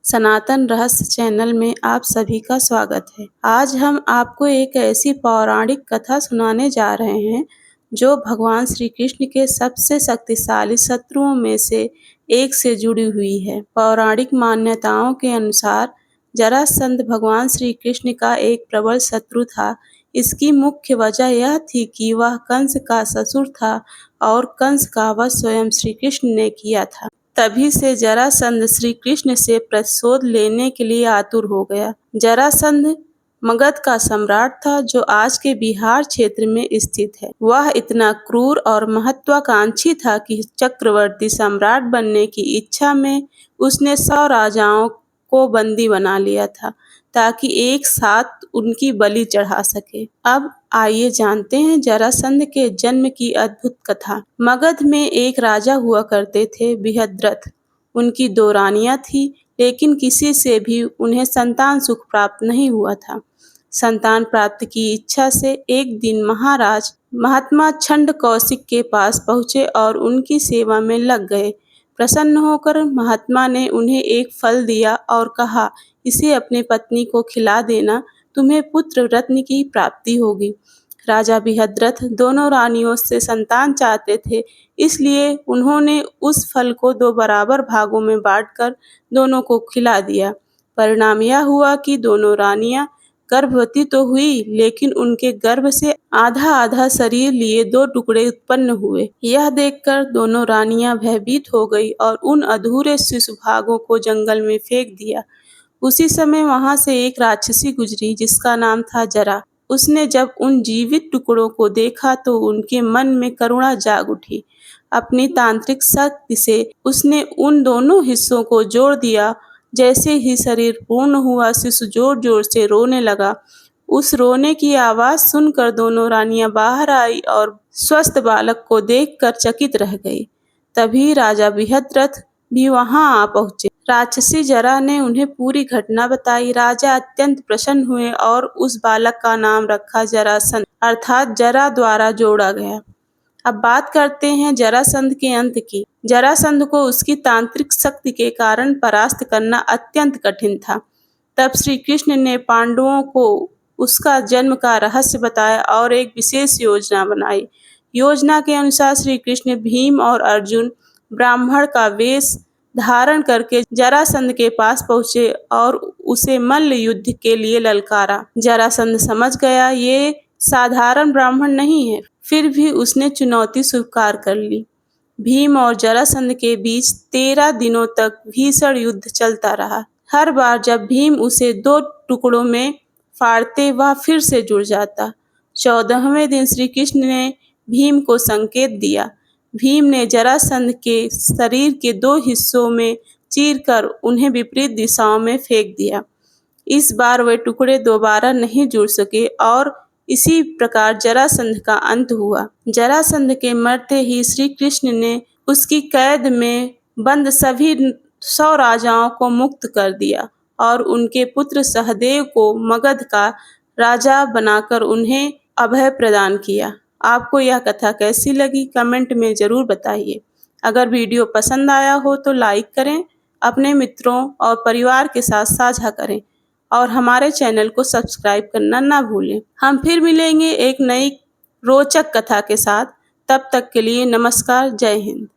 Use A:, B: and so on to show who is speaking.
A: सनातन रहस्य चैनल में आप सभी का स्वागत है। आज हम आपको एक ऐसी पौराणिक कथा सुनाने जा रहे हैं जो भगवान श्री कृष्ण के सबसे शक्तिशाली शत्रुओं में से एक से जुड़ी हुई है। पौराणिक मान्यताओं के अनुसार जरासंध भगवान श्री कृष्ण का एक प्रबल शत्रु था। इसकी मुख्य वजह यह थी कि वह कंस का ससुर था और कंस का वध स्वयं श्री कृष्ण ने किया था। तभी से जरासंध श्री कृष्ण से प्रतिशोध लेने के लिए आतुर हो गया। जरासंध मगध का सम्राट था जो आज के बिहार क्षेत्र में स्थित है। वह इतना क्रूर और महत्वाकांक्षी था कि चक्रवर्ती सम्राट बनने की इच्छा में उसने 100 राजाओं को बंदी बना लिया था ताकि एक साथ उनकी बलि चढ़ा सके। अब आइए जानते हैं जरासंध के जन्म की अद्भुत कथा। मगध में एक राजा हुआ करते थे बृहद्रथ। उनकी 2 रानियां थी, लेकिन किसी से भी उन्हें संतान सुख प्राप्त नहीं हुआ था। संतान प्राप्ति की इच्छा से एक दिन महाराज महात्मा छंड कौशिक के पास पहुँचे और उनकी सेवा में लग गए। प्रसन्न होकर महात्मा ने उन्हें एक फल दिया और कहा, इसे अपनी पत्नी को खिला देना, तुम्हें पुत्र रत्न की प्राप्ति होगी। राजा बृहद्रथ दोनों रानियों से संतान चाहते थे, इसलिए उन्होंने उस फल को 2 बराबर भागों में बांटकर दोनों को खिला दिया। परिणाम यह हुआ कि दोनों रानियां गर्भवती तो हुई, लेकिन उनके गर्भ से आधा आधा शरीर लिए 2 टुकड़े उत्पन्न हुए। यह देखकर दोनों रानियां भयभीत हो गई और उन अधूरे शिशु भागों को जंगल में फेंक दिया। उसी समय वहां से एक राक्षसी गुजरी जिसका नाम था जरा। उसने जब उन जीवित टुकड़ों को देखा तो उनके मन में करुणा जाग उठी। अपनी तांत्रिक शक्ति से उसने उन दोनों हिस्सों को जोड़ दिया। जैसे ही शरीर पूर्ण हुआ, शिशु जोर जोर से रोने लगा। उस रोने की आवाज सुनकर दोनों रानियां बाहर आई और स्वस्थ बालक को देखकर चकित रह गई। तभी राजा बृहद्रथ भी वहां आ पहुंचे। राक्षसी जरा ने उन्हें पूरी घटना बताई। राजा अत्यंत प्रसन्न हुए और उस बालक का नाम रखा जरासंध, अर्थात जरा द्वारा जोड़ा गया। अब बात करते हैं जरासंध के अंत की। जरासंध को उसकी तांत्रिक शक्ति के कारण परास्त करना अत्यंत कठिन था। तब श्री कृष्ण ने पांडवों को उसका जन्म का रहस्य बताया और एक विशेष योजना बनाई। योजना के अनुसार श्री कृष्ण, भीम और अर्जुन ब्राह्मण का वेश धारण करके जरासंध के पास पहुंचे और उसे मल्ल युद्ध के लिए ललकारा। जरासंध समझ गया ये साधारण ब्राह्मण नहीं है, फिर भी उसने चुनौती स्वीकार कर ली। भीम और जरासंध के बीच 13 दिनों तक भीषण युद्ध चलता रहा। हर बार जब भीम उसे 2 टुकड़ों में फाड़ते वह फिर से जुड़ जाता। 14वें दिन श्री कृष्ण ने भीम को संकेत दिया। भीम ने जरासंध के शरीर के 2 हिस्सों में चीरकर उन्हें विपरीत दिशाओं में फेंक दिया। इस बार वे टुकड़े दोबारा नहीं जुड़ सके और इसी प्रकार जरासंध का अंत हुआ। जरासंध के मरते ही श्री कृष्ण ने उसकी कैद में बंद सभी 100 राजाओं को मुक्त कर दिया और उनके पुत्र सहदेव को मगध का राजा बनाकर उन्हें अभय प्रदान किया। आपको यह कथा कैसी लगी कमेंट में जरूर बताइए। अगर वीडियो पसंद आया हो तो लाइक करें, अपने मित्रों और परिवार के साथ साझा करें और हमारे चैनल को सब्सक्राइब करना ना भूलें। हम फिर मिलेंगे एक नई रोचक कथा के साथ। तब तक के लिए नमस्कार, जय हिंद।